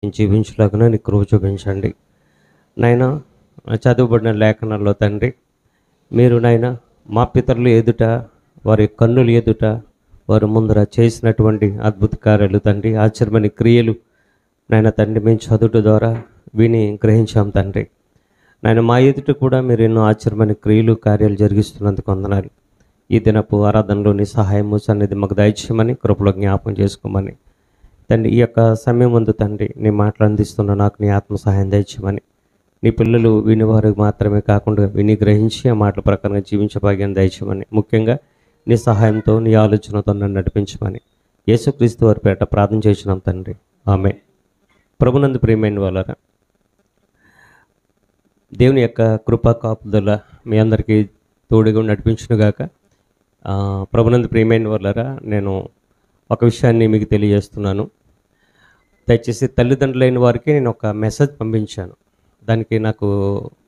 జీవించలాగున నీ కృప చూపించండి నాయన. చదువుబడిన లేఖనాల్లో తండ్రి, మీరు నాయన మా పితరులు ఎదుట, వారి కన్నులు ఎదుట, వారి ముందర చేసినటువంటి అద్భుత కార్యాలు తండ్రి, ఆశ్చర్యమైన క్రియలు నాయన తండ్రి మేము చదువుట ద్వారా విని గ్రహించాం తండ్రి. నాయన మా ఎదుట కూడా మీరు ఎన్నో ఆశ్చర్యమైన క్రియలు కార్యాలు జరిగిస్తున్నందుకు వందనాలు. ఈ దినపు ఆరాధనలోని సహాయము సన్నిధి మాకు దయచేయమని, కృపలో జ్ఞాపకం చేసుకోమని తండ్రి. ఈ యొక్క సమయం ముందు తండ్రి నీ మాటలు అందిస్తున్న నాకు నీ ఆత్మ సహాయం దయచేయమని, నీ పిల్లలు వినివారు మాత్రమే కాకుండా విని గ్రహించి ఆ మాటల ప్రకారంగా జీవించే భాగ్యాన్ని దయచేయమని, ముఖ్యంగా నీ సహాయంతో నీ ఆలోచనతో నన్ను నడిపించమని యేసుక్రీస్తు వారి పేట ప్రార్థన చేసినాం తండ్రి, ఆమె. ప్రభునందు ప్రియమైన వాళ్ళారా, దేవుని యొక్క కృపా కాపుదల మీ అందరికీ తోడుగా నడిపించునుగాక. ప్రభునందు ప్రియమైన వాళ్ళారా, నేను ఒక విషయాన్ని మీకు తెలియజేస్తున్నాను. దయచేసి తల్లిదండ్రులైన వారికి నేను ఒక మెసేజ్ పంపించాను. దానికి నాకు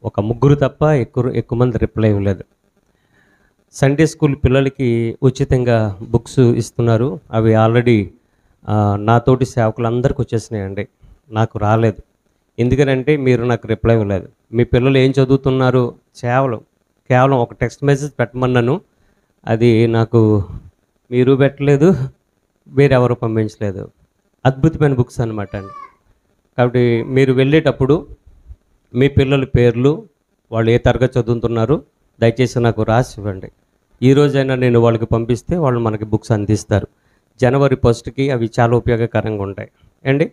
ఒక ముగ్గురు తప్ప ఎక్కువ మంది రిప్లై ఇవ్వలేదు. సండే స్కూల్ పిల్లలకి ఉచితంగా బుక్స్ ఇస్తున్నారు. అవి ఆల్రెడీ నాతోటి సేవకులందరికీ వచ్చేసినాయండి. నాకు రాలేదు. ఎందుకనంటే మీరు నాకు రిప్లై ఇవ్వలేదు. మీ పిల్లలు ఏం చదువుతున్నారు కేవలం ఒక టెక్స్ట్ మెసేజ్ పెట్టమన్నాను. అది నాకు మీరు పెట్టలేదు, వేరెవరు పంపించలేదు. అద్భుతమైన బుక్స్ అనమాట అండి. కాబట్టి మీరు వెళ్ళేటప్పుడు మీ పిల్లల పేర్లు, వాళ్ళు ఏ తరగతి చదువుతున్నారు దయచేసి నాకు రాసి ఇవ్వండి. ఈరోజైనా నేను వాళ్ళకి పంపిస్తే వాళ్ళు మనకి బుక్స్ అందిస్తారు. జనవరి 1కి అవి చాలా ఉపయోగకరంగా ఉంటాయి అండి.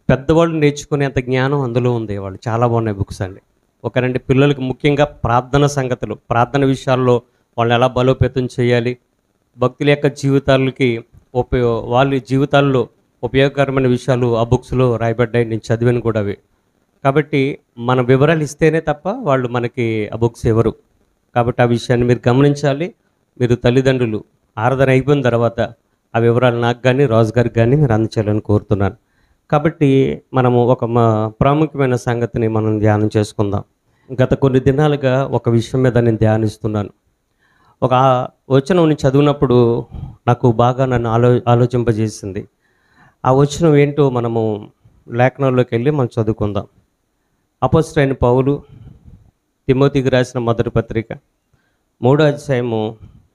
పెద్దవాళ్ళు నేర్చుకునేంత జ్ఞానం అందులో ఉంది. వాళ్ళు చాలా బాగున్నాయి బుక్స్ అండి. ఒకరండి పిల్లలకి ముఖ్యంగా ప్రార్థన సంగతులు, ప్రార్థన విషయాల్లో వాళ్ళని ఎలా బలోపేతం చేయాలి, భక్తుల యొక్క జీవితాలకి వాళ్ళ జీవితాల్లో ఉపయోగకరమైన విషయాలు ఆ బుక్స్లో రాయబడ్డాయి. నేను చదివాను కూడా అవి. కాబట్టి మన వివరాలు ఇస్తేనే తప్ప వాళ్ళు మనకి ఆ బుక్స్ ఇవ్వరు. కాబట్టి ఆ విషయాన్ని మీరు గమనించాలి. మీరు తల్లిదండ్రులు ఆరాధన అయిపోయిన తర్వాత ఆ వివరాలు నాకు కానీ రాజు గారికి కానీ మీరు అందచేయాలని కోరుతున్నాను. కాబట్టి మనము ఒక ప్రాముఖ్యమైన సంగతిని మనం ధ్యానం చేసుకుందాం. గత కొన్ని దినాలుగా ఒక విషయం మీద నేను ధ్యానిస్తున్నాను. ఒక వచనం నేను చదివినప్పుడు నాకు బాగా నన్ను ఆలోచింపజేసింది. ఆ వచనం ఏంటో మనము లేఖనాల్లోకి వెళ్ళి మనం చదువుకుందాం. అపోస్తలుడైన పౌలు తిమోతికి రాసిన మొదటి పత్రిక 3వ అధ్యాయము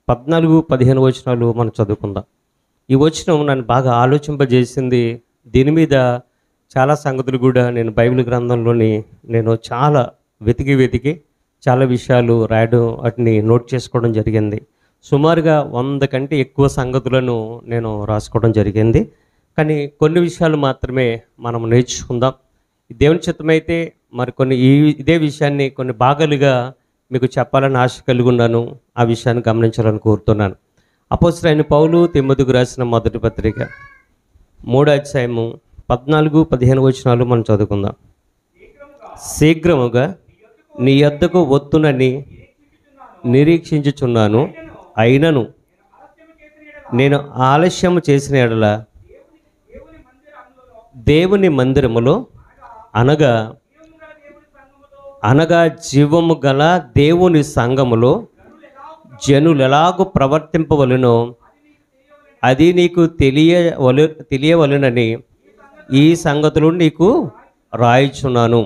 14-15 వచనాలు మనం చదువుకుందాం. ఈ వచనం నన్ను బాగా ఆలోచింపజేసింది. దీని మీద చాలా సంగతులు కూడా నేను బైబిల్ గ్రంథంలోని నేను చాలా వెతికి చాలా విషయాలు రాయడం, వాటిని నోట్ చేసుకోవడం జరిగింది. సుమారుగా 100 కంటే ఎక్కువ సంగతులను నేను రాసుకోవడం జరిగింది. కానీ కొన్ని విషయాలు మాత్రమే మనం నేర్చుకుందాం. దేవుని చిత్తమైతే మరి ఇదే విషయాన్ని కొన్ని భాగాలుగా మీకు చెప్పాలని ఆశ కలిగి ఉన్నాను. ఆ విషయాన్ని గమనించాలని కోరుతున్నాను. అపోస్తలుడైన పౌలు తిమోతికి రాసిన మొదటి పత్రిక 3వ అధ్యాయము 14-15 వచనాలు మనం చదువుకుందాం. శీఘ్రముగా నీ యొద్దకు వత్తునని నిరీక్షించుచున్నాను. అయినను నేను ఆలస్యము చేసిన ఎడల దేవుని మందిరములో అనగా జీవము గల దేవుని సంఘములో జనులు ఎలాగూ ప్రవర్తింపవలెనో అది నీకు తెలియవలెనని ఈ సంగతులు నీకు రాయిచున్నాను.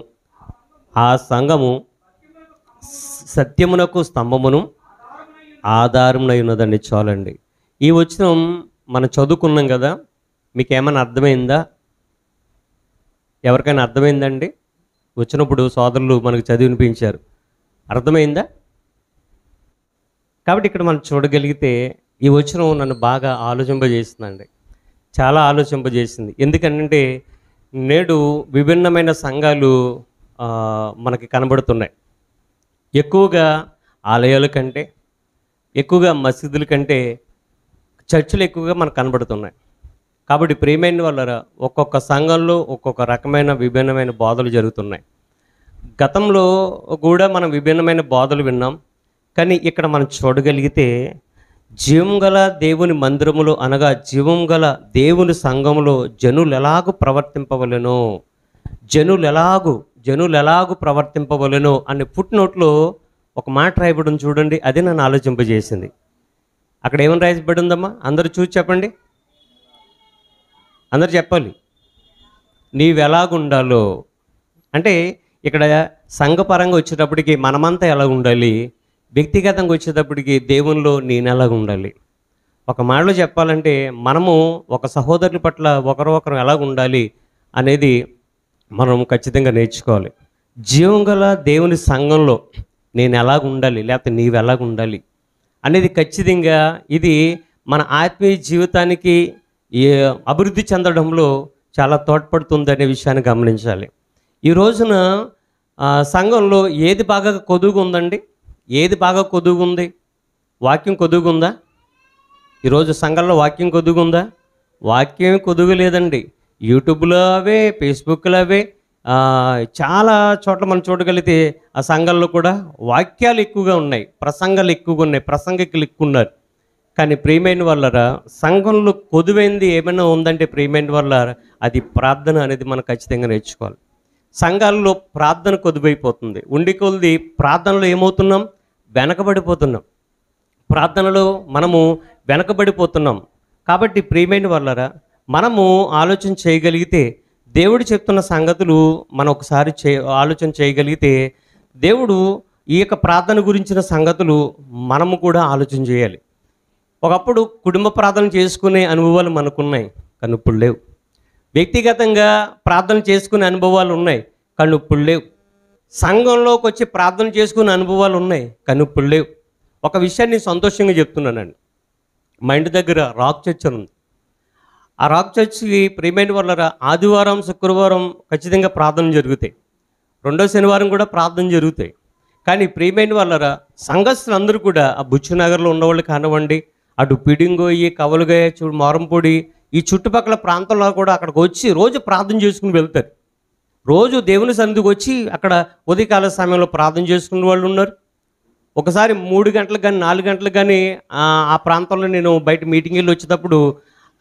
ఆ సంఘము సత్యమునకు స్తంభమును ఆధారమునై ఉన్నదండి. చాలండి. ఈ వచనం మనం చదువుకున్నాం కదా, మీకేమైనా అర్థమైందా? ఎవరికైనా అర్థమైందండి? వచ్చినప్పుడు సోదరులు మనకు చదివినిపించారు. అర్థమైందా? కాబట్టి ఇక్కడ మనం చూడగలిగితే ఈ వచనం నన్ను బాగా ఆలోచింపజేసిందండి. చాలా ఆలోచింపజేసింది. ఎందుకంటే నేడు విభిన్నమైన సంఘాలు మనకి కనబడుతున్నాయి. ఎక్కువగా ఆలయాల కంటే, ఎక్కువగా మసీదుల కంటే చర్చిలు ఎక్కువగా మనకు కనబడుతున్నాయి. కాబట్టి ప్రియమైన వాళ్ళ ఒక్కొక్క సంఘంలో ఒక్కొక్క రకమైన విభిన్నమైన బోధలు జరుగుతున్నాయి. గతంలో కూడా మనం విభిన్నమైన బోధలు విన్నాం. కానీ ఇక్కడ మనం చూడగలిగితే జీవం గల దేవుని మందిరములో అనగా జీవం గల దేవుని సంఘములో జనులు ఎలాగూ ప్రవర్తింపవలెనో, జనులు ఎలాగూ ప్రవర్తింపవలెనో అనే ఫుట్నోట్లో ఒక మాట రాయబడి చూడండి. అది నన్ను ఆలోచింపజేసింది. అక్కడ ఏమని రాయబడి ఉందమ్మా? అందరూ చూసి చెప్పండి. అందరు చెప్పాలి. నీవెలాగుండాలో. అంటే ఇక్కడ సంఘపరంగా వచ్చేటప్పటికి మనమంతా ఎలా ఉండాలి, వ్యక్తిగతంగా వచ్చేటప్పటికి దేవునిలో నేను ఎలాగ ఉండాలి. ఒక మాటలో చెప్పాలంటే మనము ఒక సహోదరుల పట్ల ఒకరు ఎలాగ ఉండాలి అనేది మనం ఖచ్చితంగా నేర్చుకోవాలి. జీవం గల దేవుని సంఘంలో నేను ఎలాగ ఉండాలి, లేకపోతే నీవు ఎలాగ ఉండాలి అనేది ఖచ్చితంగా ఇది మన ఆత్మీయ జీవితానికి అభివృద్ధి చెందడంలో చాలా తోడ్పడుతుంది అనే విషయాన్ని గమనించాలి. ఈ రోజున సంఘంలో ఏది బాగా కొదువుగా ఉందండి? ఏది బాగా కొదువుగా ఉంది? వాక్యం కొదువుగా ఉందా? ఈరోజు సంఘంలో వాక్యం కొదువుగా ఉందా? వాక్యం కొదువు లేదండి. యూట్యూబ్లో అవే, ఫేస్బుక్లో అవే, చాలా చోట్ల మనం చూడగలిగితే ఆ సంఘంలో కూడా వాక్యాలు ఎక్కువగా ఉన్నాయి, ప్రసంగాలు ఎక్కువగా ఉన్నాయి, ప్రసంగికులు ఎక్కువ ఉన్నారు. కానీ ప్రియమైన వాళ్ళరా, సంఘంలో కొదువైంది ఏమైనా ఉందంటే ప్రియమైన వాళ్ళరా, అది ప్రార్థన అనేది మనం ఖచ్చితంగా నేర్చుకోవాలి. సంఘాల్లో ప్రార్థన కొదువైపోతుంది. ఉండి కొద్ది ప్రార్థనలో ఏమవుతున్నాం? వెనకబడిపోతున్నాం. ప్రార్థనలో మనము వెనకబడిపోతున్నాం. కాబట్టి ప్రియమైన వాళ్ళరా, మనము ఆలోచన చేయగలిగితే, దేవుడు చెప్తున్న సంగతులు మనం ఒకసారి ఆలోచన చేయగలిగితే, దేవుడు ఈ యొక్క ప్రార్థన గురించిన సంగతులు మనము కూడా ఆలోచన చేయాలి. ఒకప్పుడు కుటుంబ ప్రార్థన చేసుకునే అనుభవాలు మనకున్నాయి, కానీ ఇప్పుడు లేవు. వ్యక్తిగతంగా ప్రార్థన చేసుకునే అనుభవాలు ఉన్నాయి, కానీ ఇప్పుడు లేవు. సంఘంలోకి వచ్చి ప్రార్థన చేసుకునే అనుభవాలు ఉన్నాయి, కానీ ఇప్పుడు లేవు. ఒక విషయాన్ని సంతోషంగా చెప్తున్నానండి. మా ఇంటి దగ్గర రాక్ చర్చ్ ఉంది. ఆ రాక్ చర్చ్కి ప్రియమైన వాళ్ళ ఆదివారం, శుక్రవారం ఖచ్చితంగా ప్రార్థనలు జరుగుతాయి. రెండో శనివారం కూడా ప్రార్థన జరుగుతాయి. కానీ ప్రియమైన వాళ్ళరా, సంఘస్థులు అందరూ కూడా ఆ బుచ్చునగర్లో ఉన్నవాళ్ళు కానివ్వండి, అటు పిడింగోయి, కవలుగాయ, మారంపొడి, ఈ చుట్టుపక్కల ప్రాంతంలో కూడా అక్కడికి వచ్చి రోజు ప్రార్థన చేసుకుని వెళ్తారు. రోజు దేవుని సన్నిధికి వచ్చి అక్కడ ఉదయకాల సమయంలో ప్రార్థన చేసుకునే వాళ్ళు ఉన్నారు. ఒకసారి 3 గంటలకు కానీ 4 గంటలకు కానీ ఆ ప్రాంతంలో నేను బయట మీటింగ్ వెళ్ళి వచ్చేటప్పుడు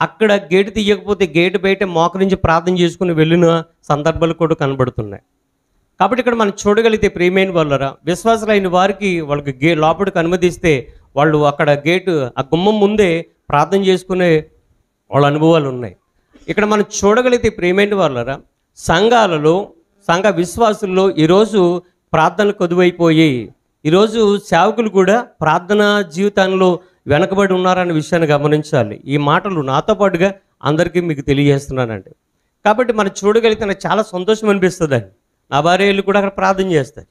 అక్కడ గేటు తీయకపోతే గేటు బయట మోకరించి ప్రార్థన చేసుకుని వెళ్ళిన సందర్భాలు కూడా కనబడుతున్నాయి. కాబట్టి ఇక్కడ మనం చూడగలిగితే ప్రియమైన వాళ్ళరా, విశ్వాసులైన వారికి వాళ్ళకి లోపలికి అనుమతిస్తే వాళ్ళు అక్కడ గేటు ఆ గుమ్మం ముందే ప్రార్థన చేసుకునే వాళ్ళ అనుభవాలు ఉన్నాయి. ఇక్కడ మనం చూడగలిగితే ప్రియమైన వాళ్ళరా, సంఘాలలో సంఘ విశ్వాసుల్లో ఈరోజు ప్రార్థనలు కొదువైపోయి ఈరోజు సేవకులు కూడా ప్రార్థనా జీవితంలో వెనకబడి ఉన్నారనే విషయాన్ని గమనించాలి. ఈ మాటలు నాతో పాటుగా అందరికీ మీకు తెలియజేస్తున్నానండి. కాబట్టి మనం చూడగలిగితే నాకు చాలా సంతోషం అనిపిస్తుందండి. నా భార్య వెళ్ళి కూడా అక్కడ ప్రార్థన చేస్తారు,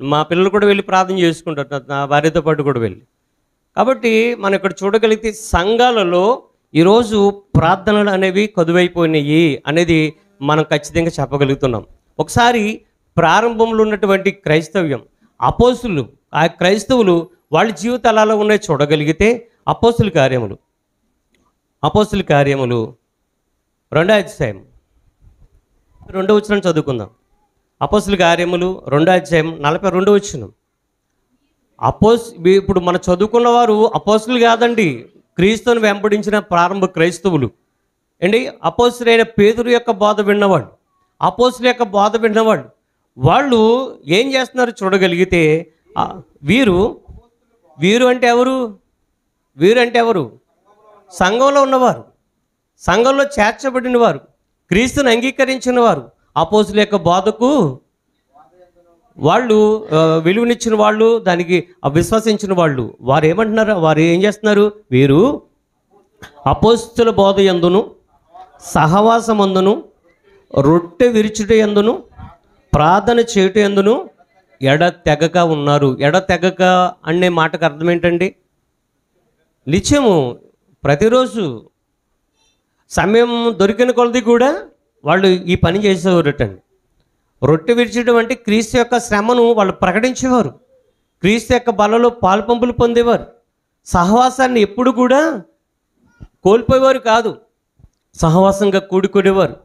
మా పిల్లలు కూడా వెళ్ళి ప్రార్థన చేసుకుంటారు, నా భార్యతో పాటు కూడా వెళ్ళి. కాబట్టి మనం ఇక్కడ చూడగలిగితే సంఘాలలో ఈరోజు ప్రార్థనలు అనేవి కొదువైపోయినాయి అనేది మనం ఖచ్చితంగా చెప్పగలుగుతున్నాం. ఒకసారి ప్రారంభంలో ఉన్నటువంటి క్రైస్తవ్యం, అపోస్తులు, ఆ క్రైస్తవులు వాళ్ళ జీవితాలు ఎలా ఉన్నాయో చూడగలిగితే అపోస్తుల కార్యములు 2వ అధ్యాయం 2వ వచనం చదువుకుందాం. అపోస్తుల కార్యములు 2వ అధ్యాయం 42వ వచనం. ఇప్పుడు మనం చదువుకున్న వారు అపోస్తులు కాదండి, క్రీస్తుని వెంబడించిన ప్రారంభ క్రైస్తవులు అండి. అపోస్తులైన పేతురు యొక్క బోధ విన్నవాళ్ళు, అపోస్తుల యొక్క బోధ విన్నవాళ్ళు, వాళ్ళు ఏం చేస్తున్నారు చూడగలిగితే వీరు అంటే ఎవరు? వీరు అంటే ఎవరు? సంఘంలో ఉన్నవారు, సంఘంలో చేర్చబడిన వారు, క్రీస్తుని అంగీకరించిన వారు, అపోస్తుల యొక్క బోధకు వాళ్ళు విలువనిచ్చిన వాళ్ళు, దానికి విశ్వసించిన వాళ్ళు. వారు ఏమంటున్నారు? వారు ఏం చేస్తున్నారు? వీరు అపోస్తుల బోధ యందును, సహవాసమందును, రొట్టె విరుచుట యందును, ప్రార్థన చేయుట యందును ఎడతెగక ఉన్నారు. ఎడతెగక అనే మాటకు అర్థం ఏంటండి? నిత్యము ప్రతిరోజు సమయం దొరికిన కొలది కూడా వాళ్ళు ఈ పని చేసేవారటండి. రొట్టె విరిచడం అంటే క్రీస్తు యొక్క శ్రమను వాళ్ళు ప్రకటించేవారు, క్రీస్తు యొక్క బలలో పాలుపంపులు పొందేవారు, సహవాసాన్ని ఎప్పుడు కూడా కోల్పోయేవారు కాదు, సహవాసంగా కూడుకునేవారు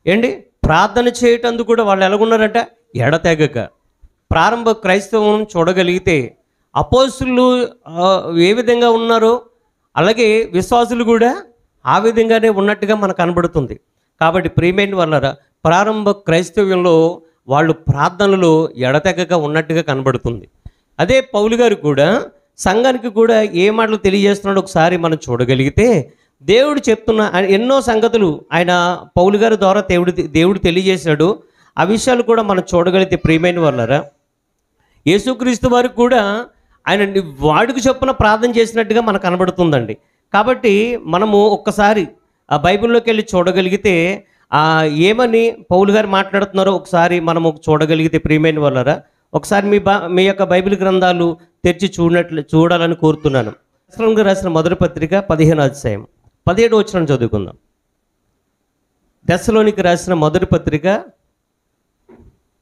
ఏంటి. ప్రార్థన చేయటందుకు కూడా వాళ్ళు ఎలాగున్నారంట? ఎడతెగక. ప్రారంభ క్రైస్తవం చూడగలిగితే అపోస్తులు ఏ విధంగా ఉన్నారో అలాగే విశ్వాసులు కూడా ఆ విధంగానే ఉన్నట్టుగా మనకు కనబడుతుంది. కాబట్టి ప్రియమైన వాళ్ళరా, ప్రారంభ క్రైస్తవ్యంలో వాళ్ళు ప్రార్థనలో ఎడతెగక ఉన్నట్టుగా కనబడుతుంది. అదే పౌలు గారు కూడా సంఘానికి కూడా ఏ మాటలు తెలియజేస్తున్నాడో ఒకసారి మనం చూడగలిగితే దేవుడు చెప్తున్న ఎన్నో సంగతులు ఆయన పౌలు గారి ద్వారా దేవుడు తెలియజేశాడు. ఆ విషయాలు కూడా మనం చూడగలిగితే ప్రియమైన వాళ్ళరా, యేసుక్రీస్తు వారికి కూడా ఆయన వాడికి చొప్పున ప్రార్థన చేసినట్టుగా మనకు కనబడుతుందండి. కాబట్టి మనము ఒక్కసారి ఆ బైబిల్లోకి వెళ్ళి చూడగలిగితే ఏమని పౌలు గారు మాట్లాడుతున్నారో ఒకసారి మనము చూడగలిగితే ప్రియమైన వాళ్ళరా, ఒకసారి మీ యొక్క బైబిల్ గ్రంథాలు తెరిచి చూడాలని కోరుతున్నాను. రాసిన మొదటి పత్రిక 15వ అధ్యాయం 17వ వచనం చదువుకుందాం. దెస్సలోనికి రాసిన మొదటి పత్రిక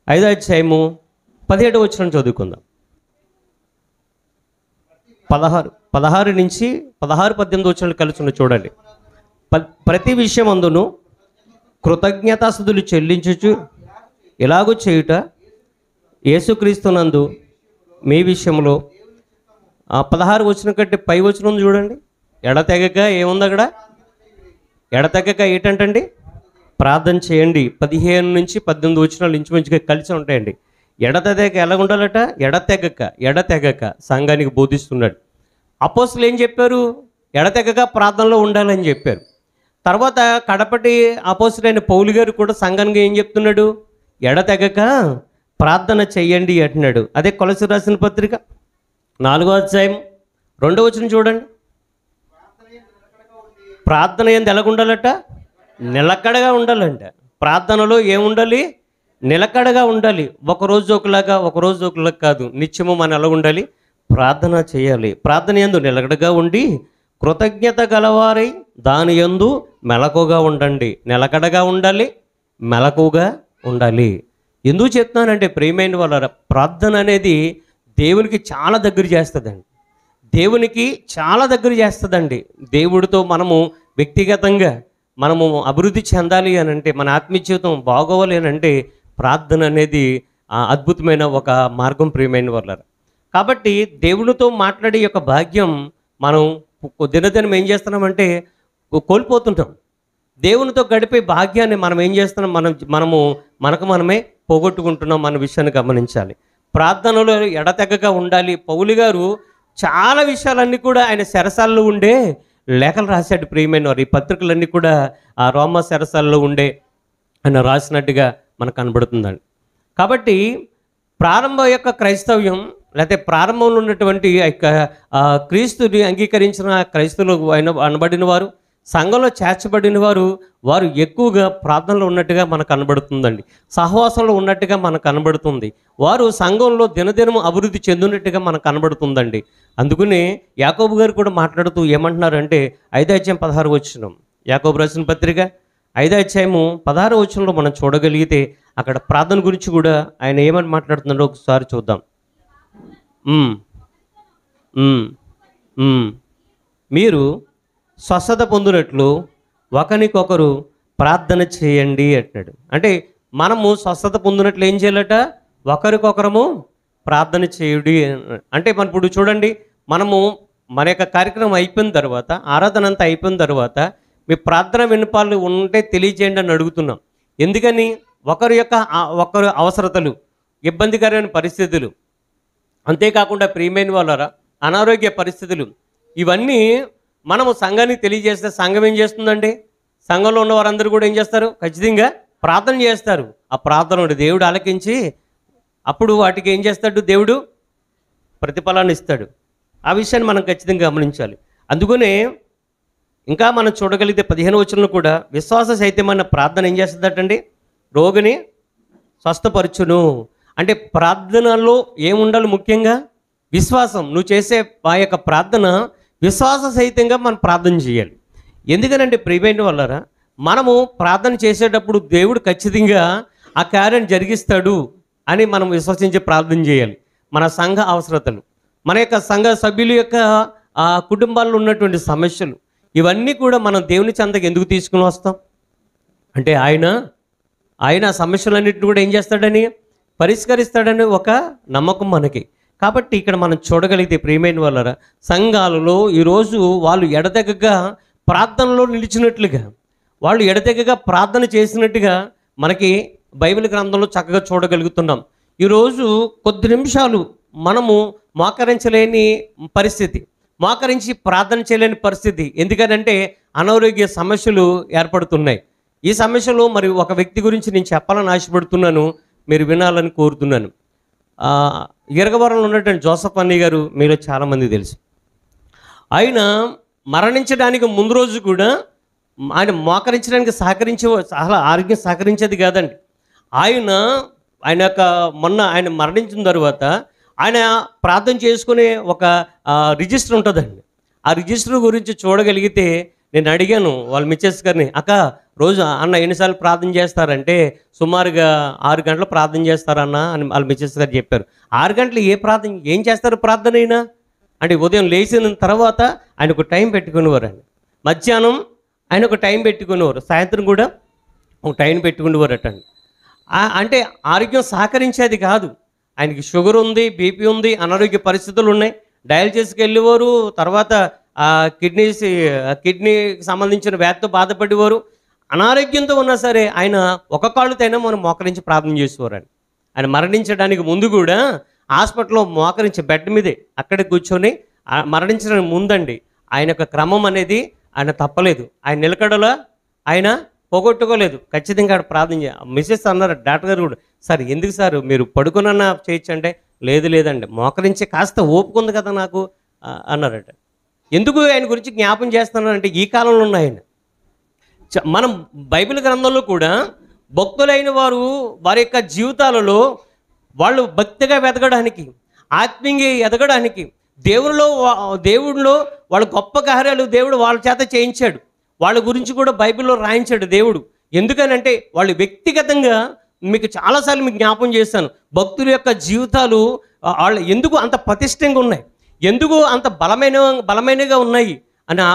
5వ అధ్యాయము 17వ వచనం చదువుకుందాం. 16 నుంచి 18 వచనాలు కలిసి ఉన్న చూడండి. ప్రతి విషయం అందును కృతజ్ఞతాస్తుతులు చెల్లించుచు ఇలాగూ చేయుట యేసుక్రీస్తునందు మీ విషయంలో 16 వచనం కంటే పై వచనం చూడండి. ఎడతెగక ఏముంది అక్కడ? ఎడతెగక ఏంటంటండి? ప్రార్థన చేయండి. 15 నుంచి 18 వచనాలు ఇంచుమించుగా కలిసి ఉంటాయండి. ఎడతెగక ఎలా ఉండాలట? ఎడతెగక సంఘానికి బోధిస్తున్నాడు. అపోస్తులు ఏం చెప్పారు? ఎడతెగక ప్రార్థనలో ఉండాలని చెప్పారు. తర్వాత కడపటి అపోస్తులైన పౌలు గారు కూడా సంఘానికి ఏం చెప్తున్నాడు? ఎడతెగక ప్రార్థన చెయ్యండి అంటున్నాడు. అదే కొలస్సీ రాసిన పత్రిక 4వ అధ్యాయం 2వ వచనం చూడండి. ప్రార్థన ఏంది ఎలాగుండాలట? నిలకడగా ఉండాలంట. ప్రార్థనలో ఏముండాలి? నిలకడగా ఉండాలి. ఒకరోజు ఒకలాగా కాదు, నిత్యము మనం ఎలా ఉండాలి? ప్రార్థన చేయాలి. ప్రార్థన యందు నిలకడగా ఉండి కృతజ్ఞత గలవారై దాని యందు మెలకుగా ఉండండి. నిలకడగా ఉండాలి, మెలకుగా ఉండాలి. ఎందుకు చెప్తున్నానంటే ప్రియమైన వాళ్ళ, ప్రార్థన అనేది దేవునికి చాలా దగ్గర చేస్తుందండి. దేవుడితో మనము వ్యక్తిగతంగా మనము అభివృద్ధి చెందాలి అని అంటే, మన ఆత్మీయ జీవితం బాగోవాలి అని అంటే ప్రార్థన అనేది అద్భుతమైన ఒక మార్గం ప్రియమైన వాళ్ళ. కాబట్టి దేవునితో మాట్లాడే యొక్క భాగ్యం మనం దినదినం ఏం చేస్తున్నామంటే కోల్పోతుంటాం. దేవునితో గడిపే భాగ్యాన్ని మనం ఏం చేస్తున్నాం? మనకు మనమే పోగొట్టుకుంటున్నాం. మన విషయాన్ని గమనించాలి. ప్రార్థనలో ఎడతెగక ఉండాలి. పౌలు గారు చాలా విషయాలన్నీ కూడా ఆయన చెరసాలలో ఉండే లేఖలు రాశాడు ప్రియమైన వారు. ఈ పత్రికలన్నీ కూడా ఆ రోమా చెరసాలలో ఉండే ఆయన రాసినట్టుగా మనకు కనబడుతుందండి. కాబట్టి ప్రారంభ యొక్క క్రైస్తవ్యం, లేకపోతే ప్రారంభంలో ఉన్నటువంటి క్రీస్తుని అంగీకరించిన క్రైస్తవులు అనబడిన వారు, సంఘంలో చేర్చబడిన వారు ఎక్కువగా ప్రార్థనలో ఉన్నట్టుగా మనకు కనబడుతుందండి. సహవాసంలో ఉన్నట్టుగా మనకు కనబడుతుంది. వారు సంఘంలో దినదినం అభివృద్ధి చెందినట్టుగా మనకు కనబడుతుందండి. అందుకనే యాకోబు గారు కూడా మాట్లాడుతూ ఏమంటున్నారంటే 5వ అధ్యాయం 16వ వచనం, యాకోబు రాసిన పత్రిక 5వ అధ్యాయము 16వ వచనంలో మనం చూడగలిగితే అక్కడ ప్రార్థన గురించి కూడా ఆయన ఏమని మాట్లాడుతున్నాడో ఒకసారి చూద్దాం. మీరు స్వస్థత పొందినట్లు ఒకరికొకరు ప్రార్థన చేయండి అంటున్నాడు. అంటే మనము స్వస్థత పొందినట్లు ఏం చేయాలట? ఒకరికొకరము ప్రార్థన చేయుడి. అంటే మన ఇప్పుడు చూడండి, మనము మన యొక్క కార్యక్రమం అయిపోయిన తర్వాత, ఆరాధన అంతా అయిపోయిన తర్వాత మీ ప్రార్థన విన్నపాలు ఉంటే తెలియజేయండి అని అడుగుతున్నాం. ఎందుకని? ఒకరు అవసరతలు, ఇబ్బందికరమైన పరిస్థితులు, అంతేకాకుండా ప్రియమైన వాళ్ళరా అనారోగ్య పరిస్థితులు, ఇవన్నీ మనము సంఘానికి తెలియజేస్తే సంఘం ఏం చేస్తుందండి? సంఘంలో ఉన్న వారందరూ కూడా ఏం చేస్తారు? ఖచ్చితంగా ప్రార్థన చేస్తారు. ఆ ప్రార్థన దేవుడు ఆలకించి అప్పుడు వాటికి ఏం చేస్తాడు? దేవుడు ప్రతిఫలాన్ని ఇస్తాడు. ఆ విషయాన్ని మనం ఖచ్చితంగా గమనించాలి. అందుకనే ఇంకా మనం చూడగలిగితే 15వ వచనంలో కూడా విశ్వాస సహితమైన ప్రార్థన ఏం చేస్తుందటండి? రోగిని స్వస్థపరచును. అంటే ప్రార్థనలో ఏముండాలి? ముఖ్యంగా విశ్వాసం. నువ్వు చేసే ఆ యొక్క ప్రార్థన విశ్వాస సహితంగా మనం ప్రార్థన చేయాలి. ఎందుకనంటే ప్రియమైన వాళ్ళరా, మనము ప్రార్థన చేసేటప్పుడు దేవుడు ఖచ్చితంగా ఆ కార్యాన్ని జరిగిస్తాడు అని మనం విశ్వసించి ప్రార్థన చేయాలి. మన సంఘ అవసరతలు, మన యొక్క సంఘ సభ్యుల యొక్క కుటుంబాల్లో ఉన్నటువంటి సమస్యలు, ఇవన్నీ కూడా మనం దేవుని చెంతకు ఎందుకు తీసుకుని వస్తాం అంటే ఆయన సమస్యలన్నింటిని కూడా ఏం చేస్తాడని? పరిష్కరిస్తాడని ఒక నమ్మకం మనకి. కాబట్టి ఇక్కడ మనం చూడగలిగితే ప్రియమైన వాళ్ళరా, సంఘాలలో ఈరోజు వాళ్ళు ఎడతెగగా ప్రార్థనలో నిలిచినట్లుగా, వాళ్ళు ఎడతెగగా ప్రార్థన చేసినట్టుగా మనకి బైబిల్ గ్రంథంలో చక్కగా చూడగలుగుతున్నాం. ఈరోజు కొద్ది నిమిషాలు మనము మోకరించలేని పరిస్థితి, మోకరించి ప్రార్థన చేయలేని పరిస్థితి. ఎందుకనంటే అనారోగ్య సమస్యలు ఏర్పడుతున్నాయి. ఈ సమస్యలో మరి ఒక వ్యక్తి గురించి నేను చెప్పాలని ఆశపడుతున్నాను, మీరు వినాలని కోరుతున్నాను. ఇరగవరంలో ఉన్నటువంటి జోసఫ్ అన్నయ్య గారు మీలో చాలామంది తెలుసు. ఆయన మరణించడానికి ముందు రోజు కూడా ఆయన మోకరించడానికి చాలా ఆరోగ్యం సహకరించేది కాదండి. ఆయన యొక్క మొన్న ఆయన మరణించిన తర్వాత ఆయన ప్రార్థన చేసుకునే ఒక రిజిస్టర్ ఉంటుందండి. ఆ రిజిస్టర్ గురించి చూడగలిగితే నేను అడిగాను వాళ్ళ మిస్సెస్ గారిని, అక్క రోజు అన్న ఎన్నిసార్లు ప్రార్థన చేస్తారంటే సుమారుగా 6 గంటలు ప్రార్థన చేస్తారన్న అని వాళ్ళ మిస్సెస్ గారు చెప్పారు. 6 గంటలు ఏం చేస్తారు ప్రార్థన అయినా అంటే ఉదయం లేచిన తర్వాత ఆయన ఒక టైం పెట్టుకునేవారండి. మధ్యాహ్నం ఆయన ఒక టైం పెట్టుకునేవారు, సాయంత్రం కూడా ఒక టైం పెట్టుకునేవారటండి. అంటే ఆరోగ్యం సహకరించేది కాదు. ఆయనకి షుగర్ ఉంది, బీపీ ఉంది, అనారోగ్య పరిస్థితులు ఉన్నాయి. డయాలసిస్కి వెళ్ళేవారు, తర్వాత కిడ్నీకి సంబంధించిన వ్యాధితో బాధపడేవారు. అనారోగ్యంతో ఉన్నా సరే ఆయన ఒక కాళ్ళతోనే మనం మోకరించి ప్రార్థన చేసేవారండి. ఆయన మరణించడానికి ముందు కూడా హాస్పిటల్లో మోకరించి బెడ్ మీదే అక్కడే కూర్చొని మరణించడానికి ముందండి ఆయన యొక్క క్రమం అనేది ఆయన తప్పలేదు. ఆయన నిలకడలో ఆయన పోగొట్టుకోలేదు. ఖచ్చితంగా ప్రార్థన మిస్సెస్ అన్నారు, డాక్టర్ గారు కూడా, సార్ ఎందుకు సార్ మీరు పడుకున్నా చేయొచ్చు అంటే, లేదండి మోకరించి కాస్త ఓపుకుంది కదా నాకు అన్నారట. ఎందుకు ఆయన గురించి జ్ఞాపం చేస్తున్నానంటే ఈ కాలంలో ఉన్న ఆయన మనం బైబిల్ గ్రంథంలో కూడా భక్తులైన వారు వారి యొక్క జీవితాలలో వాళ్ళు భక్తిగా ఎదగడానికి, ఆత్మీయంగా ఎదగడానికి, దేవుడిలో వాళ్ళ గొప్ప కార్యాలు దేవుడు వాళ్ళ చేత చేయించాడు. వాళ్ళ గురించి కూడా బైబిల్లో రాయించాడు దేవుడు. ఎందుకనంటే వాళ్ళు వ్యక్తిగతంగా మీకు చాలాసార్లు మీకు జ్ఞాపం చేశాను, భక్తుల యొక్క జీవితాలు వాళ్ళు ఎందుకు అంత పటిష్టంగా ఉన్నాయి, ఎందుకు అంత బలమైనగా ఉన్నాయి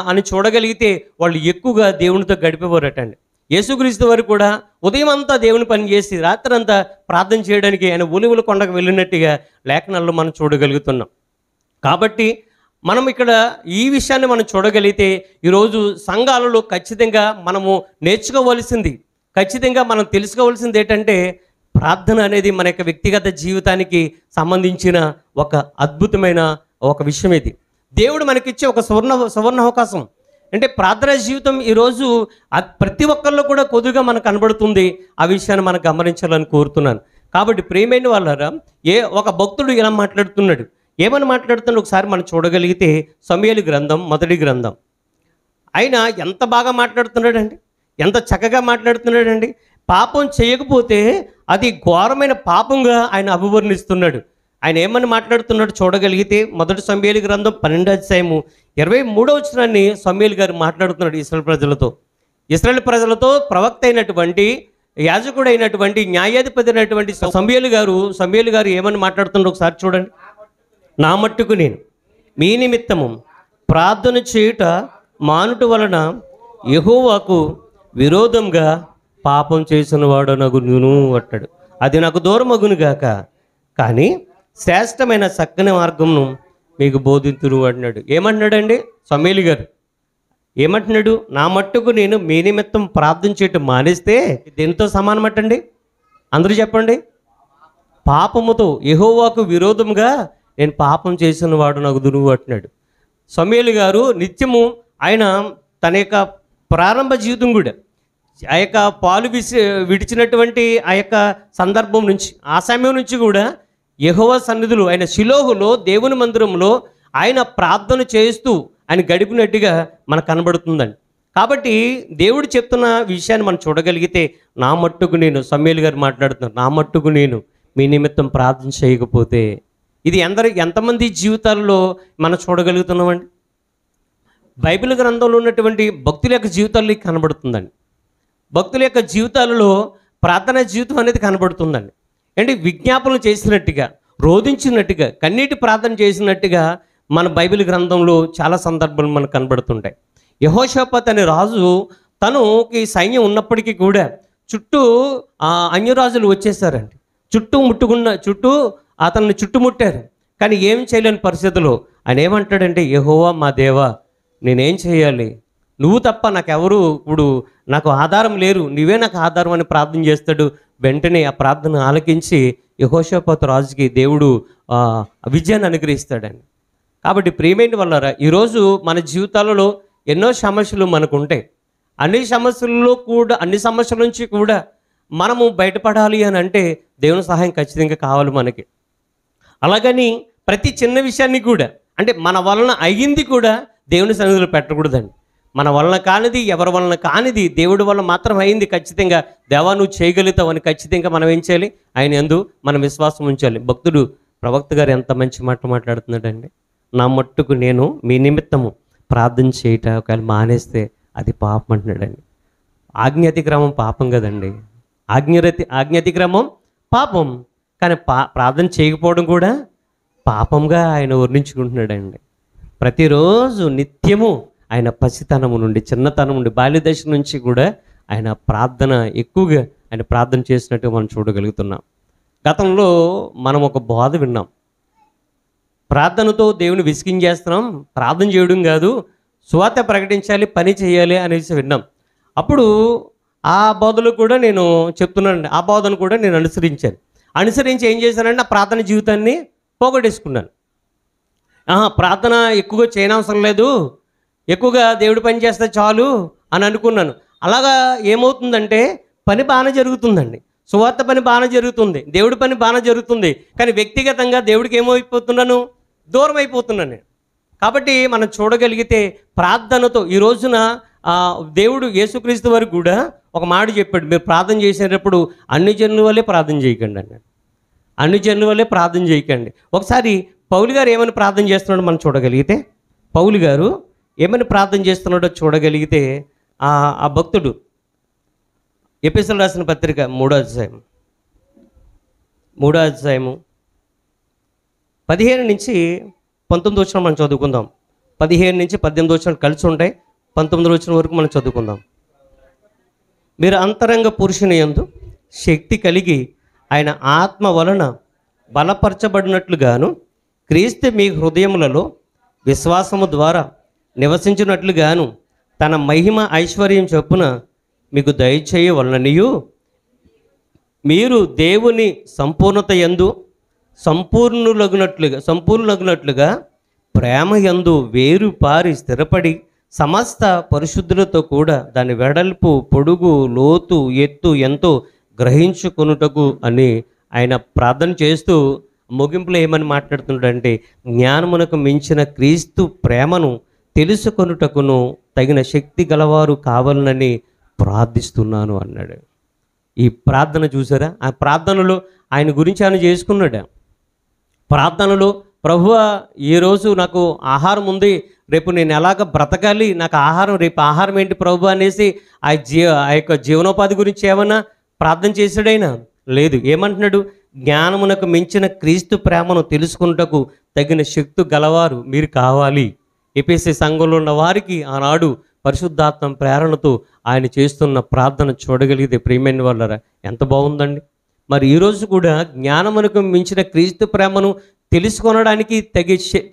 అని చూడగలిగితే వాళ్ళు ఎక్కువగా దేవునితో గడిపేవారటండి. యేసుక్రీస్తు వారు కూడా ఉదయం అంతా దేవుని పని చేసి రాత్రి అంతా ప్రార్థన చేయడానికి ఆయన ఒలివల కొండకు వెళ్ళినట్టుగా లేఖనాల్లో మనం చూడగలుగుతున్నాం. కాబట్టి మనం ఇక్కడ ఈ విషయాన్ని మనం చూడగలిగితే ఈరోజు సంఘాలలో ఖచ్చితంగా మనము నేర్చుకోవలసింది, ఖచ్చితంగా మనం తెలుసుకోవాల్సింది ఏంటంటే ప్రార్థన అనేది మన యొక్క వ్యక్తిగత జీవితానికి సంబంధించిన ఒక అద్భుతమైన ఒక విషయం. ఇది దేవుడు మనకిచ్చే ఒక సువర్ణ అవకాశం. అంటే ప్రార్థన జీవితం ఈరోజు ప్రతి ఒక్కరిలో కూడా కొద్దిగా మనకు కనబడుతుంది. ఆ విషయాన్ని మనం గమనించాలని కోరుతున్నాను. కాబట్టి ప్రియమైన వాళ్ళారా, ఒక భక్తుడు ఇలా మాట్లాడుతున్నాడు. ఏమని మాట్లాడుతున్నాడు ఒకసారి మనం చూడగలిగితే సమూయేలు గ్రంథం 1వ గ్రంథం. ఆయన ఎంత బాగా మాట్లాడుతున్నాడండి, ఎంత చక్కగా మాట్లాడుతున్నాడండి. పాపం చేయకపోతే అది ఘోరమైన పాపంగా ఆయన అభివర్ణిస్తున్నాడు. ఆయన ఏమని మాట్లాడుతున్నాడు చూడగలిగితే 1 సమూయేలు గ్రంథం 12వ అధ్యాయము 23వ వచనాన్ని సమూయేలు గారు మాట్లాడుతున్నాడు ఇశ్రాయేలు ప్రజలతో ప్రవక్త అయినటువంటి, యాజకుడు అయినటువంటి, న్యాయాధిపతి అయినటువంటి సమూయేలు గారు ఏమని మాట్లాడుతున్నాడు ఒకసారి చూడండి. నా మట్టుకు నేను మీ నిమిత్తము ప్రార్థన చేయుట మానుట వలన యెహోవాకు విరోధంగా పాపం చేసిన వాడు నగును అంటాడు. అది నాకు దూరమగును గాక, కానీ శ్రేష్టమైన చక్కని మార్గంను మీకు బోధింతురు అన్నాడు. ఏమంటున్నాడండి సమూయేలు గారు? ఏమంటున్నాడు? నా మట్టుకు నేను మీ నిమిత్తం ప్రార్థన చేయటం మానేస్తే దేనితో సమానమటండి? అందరూ చెప్పండి. పాపముతో, యెహోవాకు విరోధంగా నేను పాపం చేసిన వాడు నగుదును అంటున్నాడు. సమూయేలు గారు నిత్యము ఆయన తన యొక్క ప్రారంభ జీవితం కూడా ఆ యొక్క పాలు విడిచినటువంటి ఆ యొక్క సందర్భం నుంచి, ఆ సమయం నుంచి కూడా యెహోవా సన్నిధిలో ఆయన షిలోహులో దేవుని మందిరంలో ఆయన ప్రార్థన చేస్తూ ఆయన గడిపినట్టుగా మనకు కనబడుతుందండి. కాబట్టి దేవుడు చెప్తున్న విషయాన్ని మనం చూడగలిగితే నా మట్టుకు నేను, సమూయేలు గారు మాట్లాడుతున్నారు, నా మట్టుకు నేను మీ నిమిత్తం ప్రార్థన చేయకపోతే, ఇది ఎంతమంది జీవితాల్లో మనం చూడగలుగుతున్నామండి? బైబిల్ గ్రంథంలో ఉన్నటువంటి భక్తుల యొక్క జీవితాల్లో కనబడుతుందండి. భక్తుల యొక్క జీవితాలలో ప్రార్థనా జీవితం అనేది కనబడుతుందండి. అంటే విజ్ఞాపనలు చేసినట్టుగా, రోధించినట్టుగా, కన్నీటి ప్రార్థన చేసినట్టుగా మన బైబిల్ గ్రంథంలో చాలా సందర్భాలు మనకు కనబడుతుంటాయి. యెహోషాపాతు అనే రాజు తనకి సైన్యం ఉన్నప్పటికీ కూడా చుట్టూ అన్యరాజులు వచ్చేసారండి. చుట్టూ అతన్ని చుట్టుముట్టారు. కానీ ఏం చేయలేని పరిస్థితుల్లో ఆయన ఏమంటాడంటే, యెహోవా మా దేవా, నేనేం చేయాలి? నువ్వు తప్ప నాకెవరు, ఇప్పుడు నాకు ఆధారం లేరు, నువ్వే నాకు ఆధారం అని ప్రార్థన చేస్తాడు. వెంటనే ఆ ప్రార్థన ఆలకించి యెహోషాపాతు రాజుకి దేవుడు విజయాన్ని అనుగ్రహిస్తాడండి. కాబట్టి ప్రియమైన వాళ్ళారా, ఈరోజు మన జీవితాలలో ఎన్నో సమస్యలు మనకు ఉంటాయి. అన్ని సమస్యల నుంచి కూడా మనము బయటపడాలి అని అంటే దేవుని సహాయం ఖచ్చితంగా కావాలి మనకి. అలాగని ప్రతి చిన్న విషయాన్ని కూడా, అంటే మన వలన అయ్యింది కూడా దేవుని సన్నిధిలో పెట్టకూడదండి. మన వలన కానిది, ఎవరి వలన కానిది దేవుడి వలన మాత్రం అయింది ఖచ్చితంగా దేవా నువ్వు చేయగలుగుతావు అని ఖచ్చితంగా మనం ఏం చేయాలి? ఆయన యందు మనం విశ్వాసం ఉంచాలి. భక్తుడు ప్రవక్త గారు ఎంత మంచి మాట మాట్లాడుతున్నాడండి. నా మట్టుకు నేను మీ నిమిత్తము ప్రార్థన చేయట ఒకవేళ మానేస్తే అది పాపం అంటున్నాడండి. ఆజ్ఞాతిక్రమం పాపం కదండి. ఆజ్ఞాతిక్రమం పాపం, కానీ ప్రార్థన చేయకపోవడం కూడా పాపంగా ఆయన వర్ణించుకుంటున్నాడండి. ప్రతిరోజు నిత్యము ఆయన పసితనము నుండి, చిన్నతనం నుండి, బాల్యదశ నుంచి కూడా ఆయన ప్రార్థన ఎక్కువగా ఆయన ప్రార్థన చేసినట్టు మనం చూడగలుగుతున్నాం. గతంలో మనం ఒక బోధ విన్నాం, ప్రార్థనతో దేవుని విసిగించేస్తున్నాం, ప్రార్థన చేయడం కాదు సువార్త ప్రకటించాలి, పని చేయాలి అనేసి విన్నాం. అప్పుడు ఆ బోధలు కూడా నేను చెప్తున్నానండి, ఆ బోధను కూడా నేను అనుసరించి ఏం చేశానంటే నా ప్రార్థన జీవితాన్ని పోగొట్టేసుకున్నాను. ప్రార్థన ఎక్కువగా చేయనవసరం లేదు, ఎక్కువగా దేవుడి పని చేస్తే చాలు అని అనుకున్నాను. అలాగా ఏమవుతుందంటే పని బాగానే జరుగుతుందండి, సువార్త పని బాగానే జరుగుతుంది, దేవుడి పని బాగానే జరుగుతుంది, కానీ వ్యక్తిగతంగా దేవుడికి ఏమైపోతున్నాను? దూరం అయిపోతున్నాను నేను. కాబట్టి మనం చూడగలిగితే ప్రార్థనతో ఈ రోజున దేవుడు యేసుక్రీస్తు వారికి కూడా ఒక మాట చెప్పాడు, మీరు ప్రార్థన చేసేటప్పుడు అన్ని జనుల వల్లే ప్రార్థన చేయకండి అన్నాడు. అన్ని జనుల వల్లే ప్రార్థన చేయకండి. ఒకసారి పౌలు గారు ఏమని ప్రార్థన చేస్తున్నాడో మనం చూడగలిగితే, పౌలు గారు ఏమని ప్రార్థన చేస్తున్నాడో చూడగలిగితే ఆ భక్తుడు ఎఫెసీయులకు రాసిన పత్రిక 3వ అధ్యాయము 15 నుంచి 19 వచనం మనం చదువుకుందాం. 15 నుంచి 18 వచనాలు కలిసి ఉంటాయి, 19 వచనం వరకు మనం చదువుకుందాం. మీరు అంతరంగ పురుషుని యందు శక్తి కలిగి ఆయన ఆత్మ వలన బలపరచబడినట్లుగాను క్రీస్తు మీ హృదయములలో విశ్వాసము ద్వారా నివసించినట్లుగాను తన మహిమ ఐశ్వర్యం చొప్పున మీకు దయచేయవలననియు మీరు దేవుని సంపూర్ణత యందు సంపూర్ణులగునట్లుగా ప్రేమ యందు వేరు పారి స్థిరపడి సమస్త పరిశుద్ధులతో కూడా దాని వెడల్పు, పొడుగు, లోతు, ఎత్తు ఎంతో గ్రహించుకొనుటకు అని ఆయన ప్రార్థన చేస్తూ ముగింపులో ఏమని మాట్లాడుతున్నాడంటే, జ్ఞానమునకు మించిన క్రీస్తు ప్రేమను తెలుసుకొనుటకును తగిన శక్తి గలవారు కావాలనని ప్రార్థిస్తున్నాను అన్నాడు. ఈ ప్రార్థన చూసారా? ఆ ప్రార్థనలో ఆయన గురించి ఆయన చేసుకున్నాడు. ప్రార్థనలో ప్రభువా ఈరోజు నాకు ఆహారం ఉంది, రేపు నేను ఎలాగ బ్రతకాలి, నాకు ఆహారం, రేపు ఆహారం ఏంటి ప్రభు అనేసి ఆ యొక్క జీవనోపాధి గురించి ఏమన్నా ప్రార్థన చేశాడైనా? లేదు. ఏమంటున్నాడు? జ్ఞానమునకు మించిన క్రీస్తు ప్రేమను తెలుసుకుంటకు తగిన శక్తి గలవారు మీరు కావాలి. ఎఫెసీ సంఘంలో ఉన్న వారికి ఆనాడు పరిశుద్ధాత్మ ప్రేరణతో ఆయన చేస్తున్న ప్రార్థన చూడగలిగితే ప్రియమైన వాళ్ళరా ఎంత బాగుందండి. మరి ఈరోజు కూడా జ్ఞానమునకు మించిన క్రీస్తు ప్రేమను తెలుసుకొనడానికి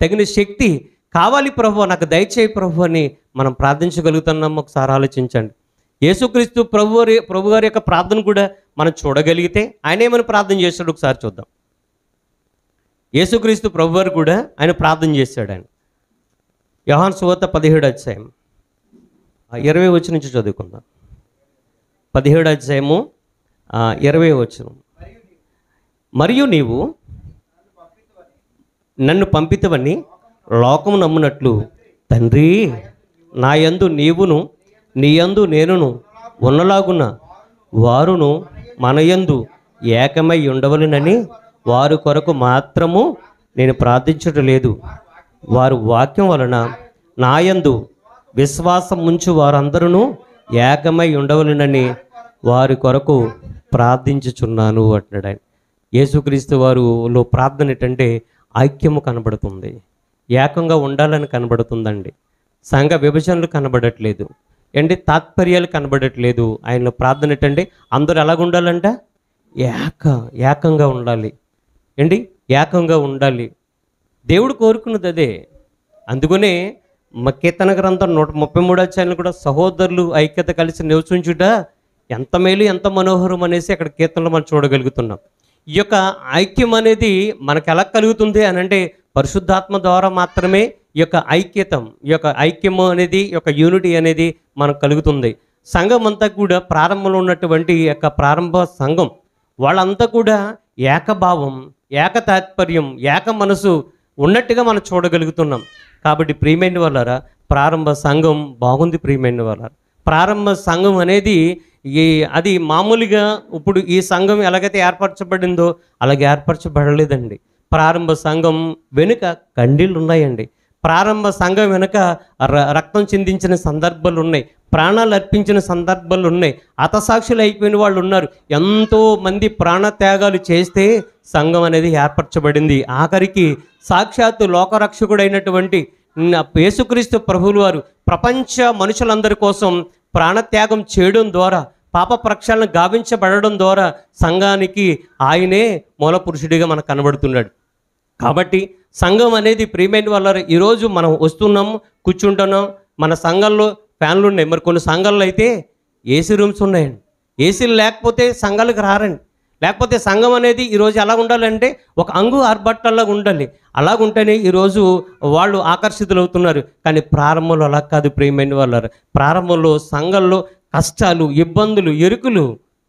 తగిన శక్తి కావాలి ప్రభు, నాకు దయచేయి ప్రభు అని మనం ప్రార్థించగలుగుతున్నాం. ఒకసారి ఆలోచించండి. యేసుక్రీస్తు ప్రభు గారి యొక్క ప్రార్థన కూడా మనం చూడగలిగితే ఆయన ఏమని ప్రార్థన చేశాడు ఒకసారి చూద్దాం. యేసుక్రీస్తు ప్రభు వారు కూడా ఆయన ప్రార్థన చేశాడు. ఆయన యోహాను సువార్త 17వ అధ్యాయం 20వ వచనం నుంచి చదువుకుందాం. 17వ అధ్యాయము 20వ వచనం. మరియు నీవు నన్ను పంపితవని లోకము నమ్మునట్లు తండ్రి నా యందు నీవును నీ యందు నేనును ఉన్నలాగున్న వారును మన యందు ఏకమై ఉండవలెనని వారి కొరకు మాత్రము నేను ప్రార్థించటం లేదు, వారు వాక్యం వలన నా యందు విశ్వాసం ఉంచు వారందరూ ఏకమై ఉండవలెనని వారి కొరకు ప్రార్థించుచున్నాను అంటున్నాడు ఆయన. యేసుక్రీస్తు వారిలో ప్రార్థన ఏంటంటే ఐక్యము కనబడుతుంది, ఏకంగా ఉండాలని కనబడుతుందండి. సంఘ విభజనలు కనబడట్లేదు ఏంటి, తాత్పర్యాలు కనబడట్లేదు. ఆయనలో ప్రార్థన ఏంటంటే అందరూ ఎలాగ ఉండాలంట? ఏకంగా ఉండాలి ఏంటి, ఏకంగా ఉండాలి. దేవుడు కోరుకున్నది అదే. అందుకనే కీర్తన గ్రంథం 133వ అధ్యాయంలో కూడా సహోదరులు ఐక్యత కలిసి నివసించుట ఎంత మేలు ఎంత మనోహరం అనేసి అక్కడ కీర్తనలో మనం చూడగలుగుతున్నాం. ఈ యొక్క ఐక్యం అనేది మనకు ఎలా కలుగుతుంది అని అంటే పరిశుద్ధాత్మ ద్వారా మాత్రమే ఈ యొక్క ఈ యొక్క ఐక్యము అనేది, ఈ యొక్క యూనిటీ అనేది మనకు కలుగుతుంది. సంఘం అంతా కూడా ప్రారంభంలో ఉన్నటువంటి ఈ యొక్క ప్రారంభ సంఘం వాళ్ళంతా కూడా ఏకభావం, ఏక తాత్పర్యం, ఏక మనసు ఉన్నట్టుగా మనం చూడగలుగుతున్నాం. కాబట్టి ప్రియమైన వాళ్ళారా, ప్రారంభ సంఘం బాగుంది. ప్రియమైన వాళ్ళారా, ప్రారంభ సంఘం అనేది అది మామూలుగా ఇప్పుడు ఈ సంఘం ఎలాగైతే ఏర్పరచబడిందో అలాగే ఏర్పరచబడలేదండి. ప్రారంభ సంఘం వెనుక కండీళ్ళు ఉన్నాయండి. ప్రారంభ సంఘం వెనుక రక్తం చిందించిన సందర్భాలు ఉన్నాయి, ప్రాణాలు అర్పించిన సందర్భాలు ఉన్నాయి, హతసాక్షులు అయిపోయిన వాళ్ళు ఉన్నారు. ఎంతో మంది ప్రాణత్యాగాలు చేస్తే సంఘం అనేది ఏర్పరచబడింది. ఆఖరికి సాక్షాత్తు లోకరక్షకుడైనటువంటి యేసుక్రీస్తు ప్రభువుల వారు ప్రపంచ మనుషులందరి కోసం ప్రాణత్యాగం చేయడం ద్వారా, పాప ప్రక్షాళన గావించబడడం ద్వారా సంఘానికి ఆయనే మూలపురుషుడిగా మనకు కనబడుతున్నాడు. కాబట్టి సంఘం అనేది ప్రియమైన వాళ్ళ ఈరోజు మనం వస్తున్నాము, కూర్చుంటున్నాం. మన సంఘంలో ఫ్యాన్లు ఉన్నాయి, మరి కొన్ని సంఘాల్లో అయితే ఏసీ రూమ్స్ ఉన్నాయండి. ఏసీలు లేకపోతే సంఘాలకు రారండి. లేకపోతే సంఘం అనేది ఈరోజు ఎలా ఉండాలంటే ఒక అంగు ఆర్భట్టల్లాగా ఉండాలి. అలాగుంటేనే ఈరోజు వాళ్ళు ఆకర్షితులవుతున్నారు. కానీ ప్రారంభంలో అలా కాదు ప్రియమైన వాళ్ళారు. ప్రారంభంలో సంఘంలో కష్టాలు, ఇబ్బందులు, ఎరుకులు.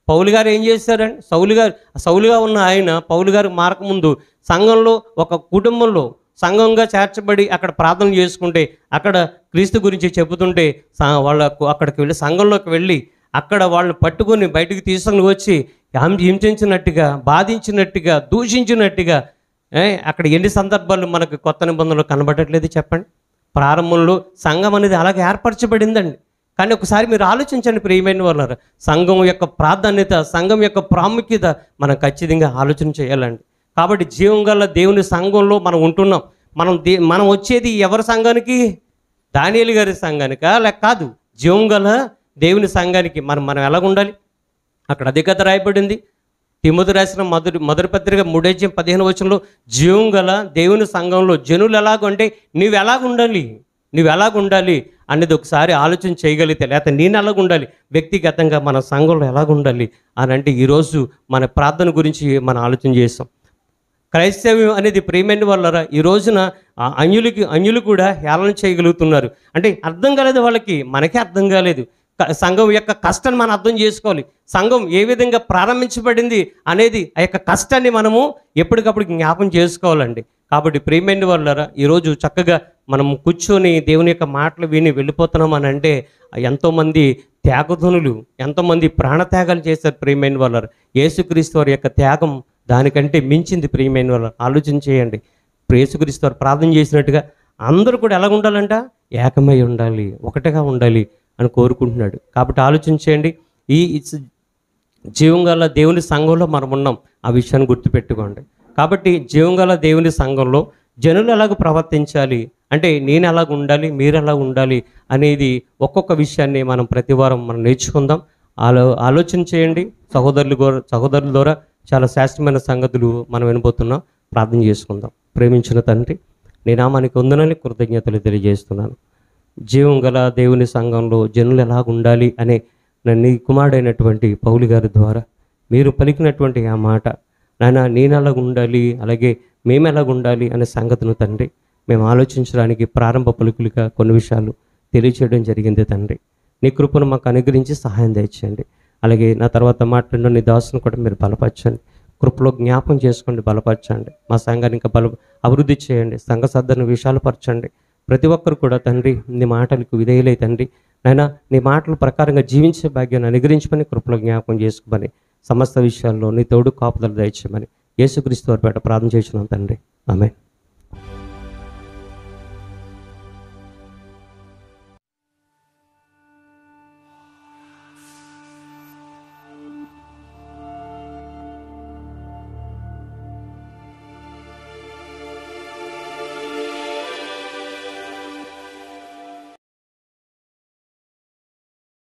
పౌలు గారు ఏం చేశారండి? సౌలుగా ఉన్న ఆయన పౌలు గారు మారకముందు సంఘంలో ఒక కుటుంబంలో సంఘంగా చేర్చబడి అక్కడ ప్రార్థన చేసుకుంటే, అక్కడ క్రీస్తు గురించి చెబుతుంటే వాళ్ళకు అక్కడికి వెళ్ళి సంఘంలోకి వెళ్ళి అక్కడ వాళ్ళని పట్టుకొని బయటికి తీసుకొని వచ్చి హింసించినట్టుగా, బాధించినట్టుగా, దూషించినట్టుగా అక్కడ ఎన్ని సందర్భాలు మనకు కొత్త నిబంధనలు కనబడట్లేదు చెప్పండి. ప్రారంభంలో సంఘం అనేది అలాగే ఏర్పరచబడిందండి. కానీ ఒకసారి మీరు ఆలోచించండి ప్రియమైన వాళ్ళారా, సంఘం యొక్క ప్రాధాన్యత, సంఘం యొక్క ప్రాముఖ్యత మనం ఖచ్చితంగా ఆలోచన చేయాలండి. కాబట్టి జీవం గల దేవుని సంఘంలో మనం ఉంటున్నాం. మనం వచ్చేది ఎవరి సంఘానికి? దానియేలు గారి సంఘానికా? లేక కాదు, జీవం గల దేవుని సంఘానికి. మనం ఎలాగ ఉండాలి? అక్కడ అధికత రాయబడింది. తిమోతి రాసిన మొదటి పత్రిక 3:15 జీవం గల దేవుని సంఘంలో జనులు ఎలాగంటే నువ్వు ఎలాగుండాలి అనేది ఒకసారి ఆలోచన చేయగలిగితే, లేకపోతే నేను ఎలాగుండాలి వ్యక్తిగతంగా, మన సంఘంలో ఎలాగుండాలి అని అంటే ఈరోజు మన ప్రార్థన గురించి మనం ఆలోచన చేస్తాం. క్రైస్తవ్యం అనేది ప్రియమైన వాళ్ళరా ఈ రోజున అన్యులు కూడా హేళన చేయగలుగుతున్నారు. అంటే అర్థం కాలేదు వాళ్ళకి, మనకే అర్థం కాలేదు. సంఘం యొక్క కష్టాన్ని మనం అర్థం చేసుకోవాలి. సంఘం ఏ విధంగా ప్రారంభించబడింది అనేది ఆ యొక్క కష్టాన్ని మనము ఎప్పటికప్పుడు జ్ఞాపం చేసుకోవాలండి. కాబట్టి ప్రియమైన వాళ్ళరా ఈరోజు చక్కగా మనం కూర్చొని దేవుని యొక్క మాటలు విని వెళ్ళిపోతున్నాం అని అంటే ఎంతోమంది త్యాగధనులు, ఎంతోమంది ప్రాణత్యాగాలు చేశారు ప్రియమైన వాళ్ళరా. యేసుక్రీస్తు వారి యొక్క త్యాగం దానికంటే మించింది ప్రియమైన వాళ్ళ. ఆలోచన చేయండి. యేసుక్రీస్తు వారు ప్రార్థన చేసినట్టుగా అందరూ కూడా ఎలా ఉండాలంట? ఏకమై ఉండాలి, ఒకటిగా ఉండాలి అని కోరుకుంటున్నాడు. కాబట్టి ఆలోచన చేయండి. ఈ జీవంగల దేవుని సంఘంలో మనం ఉన్నాం, ఆ విషయాన్ని గుర్తుపెట్టుకోండి. కాబట్టి జీవంగల దేవుని సంఘంలో జనులు ఎలాగ ప్రవర్తించాలి అంటే నేను ఎలాగ ఉండాలి, మీరు ఎలా ఉండాలి అనేది ఒక్కొక్క విషయాన్ని మనం ప్రతి వారం మనం నేర్చుకుందాం. ఆలోచన చేయండి. సహోదరుల ద్వారా చాలా శ్రేష్టమైన సంగతులు మనం వినబోతున్నాం. ప్రార్థన చేసుకుందాం. ప్రేమించిన తండ్రి, నీ నామానికి వందనాలు, కృతజ్ఞతలు తెలియజేస్తున్నాను. జీవం గల దేవుని సంఘంలో జనులు ఎలాగ ఉండాలి అనే నీ కుమారుడైనటువంటి పౌలు గారి ద్వారా మీరు పలికినటువంటి ఆ మాట నాయన, నేను ఎలాగ ఉండాలి, అలాగే మేము ఎలాగ ఉండాలి అనే సంగతిని తండ్రి మేము ఆలోచించడానికి ప్రారంభ పలుకులుగా కొన్ని విషయాలు తెలియచేయడం జరిగింది తండ్రి. నీ కృపను మాకు అనుగ్రహించి సహాయం దయచేయండి. అలాగే నా తర్వాత మాట్లాడిన నీ దాసును కూడా మీరు బలపరచండి, కృపలో జ్ఞాపం చేసుకోండి, బలపరచండి. మా సంఘాన్ని ఇంకా అభివృద్ధి చేయండి, సంఘ సద్ధరణ విషయాలు పరచండి. ప్రతి ఒక్కరు కూడా తండ్రి నీ మాటలకు విధేయులై తండ్రి నాయన నీ మాటల ప్రకారంగా జీవించే భాగ్యాన్ని అనుగ్రహించమని, కృపలో జ్ఞాపకం చేసుకోమని, సమస్త విషయాల్లో నీ తోడు కాపుదలు దయచేయమని యేసుక్రీస్తు వారి పేట ప్రార్థన చేస్తున్నాం తండ్రి. ఆమేన్.